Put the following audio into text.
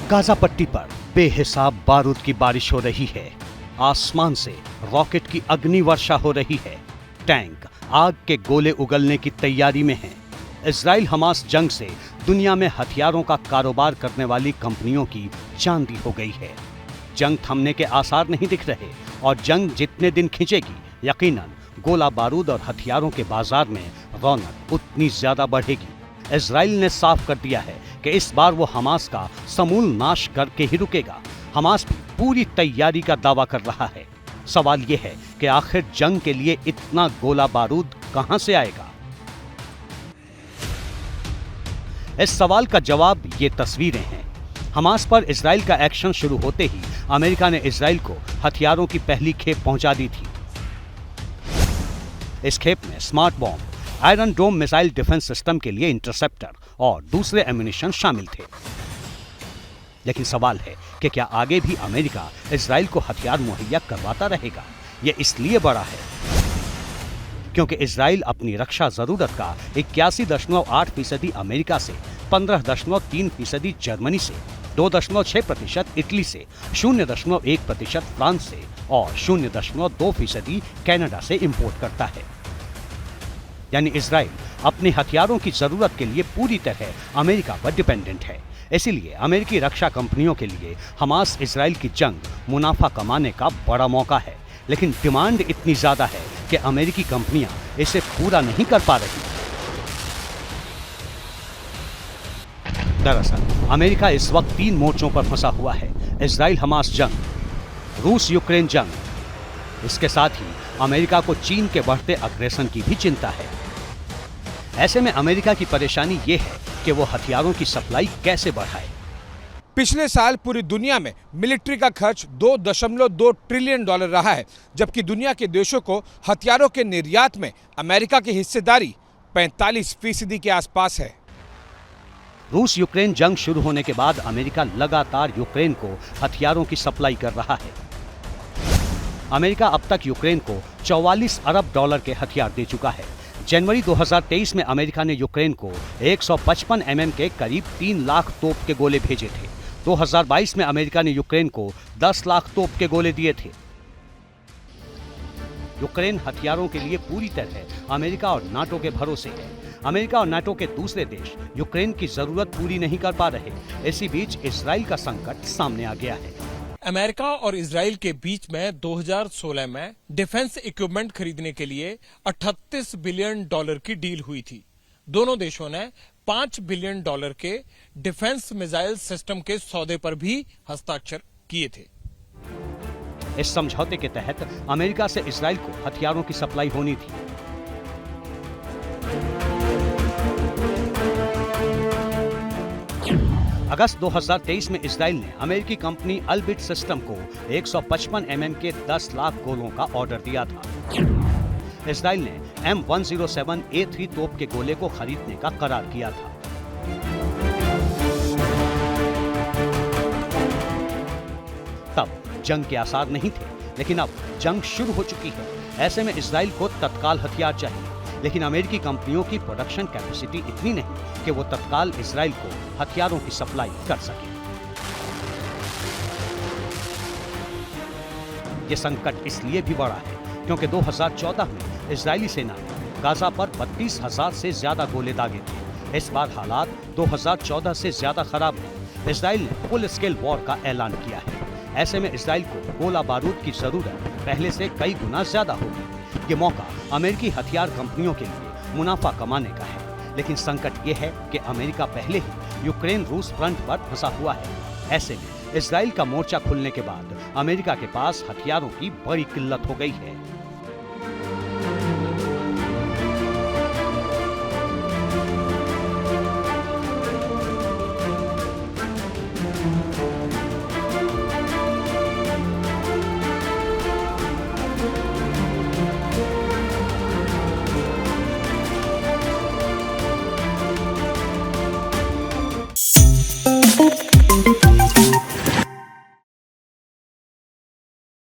Gaza पट्टी पर बेहिसाब बारूद की बारिश हो रही है। आसमान से रॉकेट की अग्नि वर्षा हो रही है। टैंक आग के गोले उगलने की तैयारी में हैं। इजराइल हमास जंग से दुनिया में हथियारों का कारोबार करने वाली कंपनियों की चांदी हो गई है। जंग थमने के आसार नहीं दिख रहे और जंग जितने दिन खिंचेगी यकीनन गोला बारूद और हथियारों के बाजार में रौनक उतनी ज्यादा बढ़ेगी। इजराइल ने साफ कर दिया है कि इस बार वो हमास का समूल नाश करके ही रुकेगा। हमास भी पूरी तैयारी का दावा कर रहा है। सवाल ये है कि आखिर जंग के लिए इतना गोला बारूद कहां से आएगा? इस सवाल का जवाब ये तस्वीरें हैं। हमास पर इजराइल का एक्शन शुरू होते ही अमेरिका ने इजराइल को हथियारों की पहली खेप पहुंचा दी थी। इस खेप में smart bomb, iron dome missile defence system के लिए इंटरसेप्टर और दूसरे एम्युनिशन शामिल थे। लेकिन सवाल है कि क्या आगे भी अमेरिका इजराइल को हथियार मुहैया करवाता रहेगा? यह इसलिए बड़ा है क्योंकि इजराइल अपनी रक्षा जरूरत का 81.8% अमेरिका से, 15.3% जर्मनी से, 2.6% इटली से, 0.1% फ्रांस से और 0.2% कनाडा से इंपोर्ट करता है। यानी इजराइल अपने हथियारों की जरूरत के लिए पूरी तरह अमेरिका पर डिपेंडेंट है। इसीलिए अमेरिकी रक्षा कंपनियों के लिए हमास इजराइल की जंग मुनाफा कमाने का बड़ा मौका है। लेकिन डिमांड इतनी ज्यादा है कि अमेरिकी कंपनियां इसे पूरा नहीं कर पा रही। दरअसल अमेरिका इस वक्त 3 मोर्चों पर फंसा हुआ है। इजराइल हमास जंग, रूस यूक्रेन जंग, इसके साथ ही अमेरिका को चीन के बढ़ते अग्रेसन की भी चिंता है। ऐसे में अमेरिका की परेशानी ये है कि वो हथियारों की सप्लाई कैसे बढ़ाए। पिछले साल पूरी दुनिया में मिलिट्री का खर्च $2.2 ट्रिलियन रहा है, जबकि दुनिया के देशों को हथियारों के निर्यात में अमेरिका की हिस्सेदारी 45% के आसपास है। रूस यूक्रेन जंग शुरू होने के बाद अमेरिका लगातार यूक्रेन को हथियारों की सप्लाई कर रहा है। अमेरिका अब तक यूक्रेन को $44 अरब के हथियार दे चुका है। जनवरी 2023 में अमेरिका ने यूक्रेन को 155 mm के करीब 3 लाख तोप के गोले भेजे थे। 2022 में अमेरिका ने यूक्रेन को 10 लाख तोप के गोले दिए थे। यूक्रेन हथियारों के लिए पूरी तरह अमेरिका और नाटो के भरोसे है। अमेरिका और नाटो के दूसरे देश यूक्रेन की जरूरत पूरी नहीं कर पा रहे। इसी बीच इजराइल का संकट सामने आ गया है। अमेरिका और इजराइल के बीच में 2016 में डिफेंस इक्विपमेंट खरीदने के लिए $38 बिलियन की डील हुई थी। दोनों देशों ने $5 बिलियन के डिफेंस मिसाइल सिस्टम के सौदे पर भी हस्ताक्षर किए थे। इस समझौते के तहत अमेरिका से इजराइल को हथियारों की सप्लाई होनी थी। अगस्त 2023 में इजराइल ने अमेरिकी कंपनी अल्बिट सिस्टम को 155 mm के 10 लाख गोलों का ऑर्डर दिया था। इजराइल ने M107A3 तोप के गोले को खरीदने का करार किया था। तब जंग के आसार नहीं थे, लेकिन अब जंग शुरू हो चुकी है। ऐसे में इजराइल को तत्काल हथियार चाहिए, लेकिन अमेरिकी कंपनियों की प्रोडक्शन कैपेसिटी इतनी नहीं कि वो तत्काल इजराइल को हथियारों की सप्लाई कर सके। ये संकट इसलिए भी बड़ा है क्योंकि 2014 में इजरायली सेना ने गाजा पर 32,000 से ज्यादा गोले दागे थे। इस बार हालात 2014 से ज्यादा खराब है। इजराइल ने फुल स्केल वॉर का ऐलान किया है। ऐसे में इजराइल को गोला बारूद की जरूरत पहले से कई गुना ज्यादा होगी। ये मौका अमेरिकी हथियार कंपनियों के लिए मुनाफा कमाने का है। लेकिन संकट ये है कि अमेरिका पहले ही यूक्रेन रूस फ्रंट पर फंसा हुआ है। ऐसे में इजराइल का मोर्चा खुलने के बाद अमेरिका के पास हथियारों की बड़ी किल्लत हो गई है। Thank you.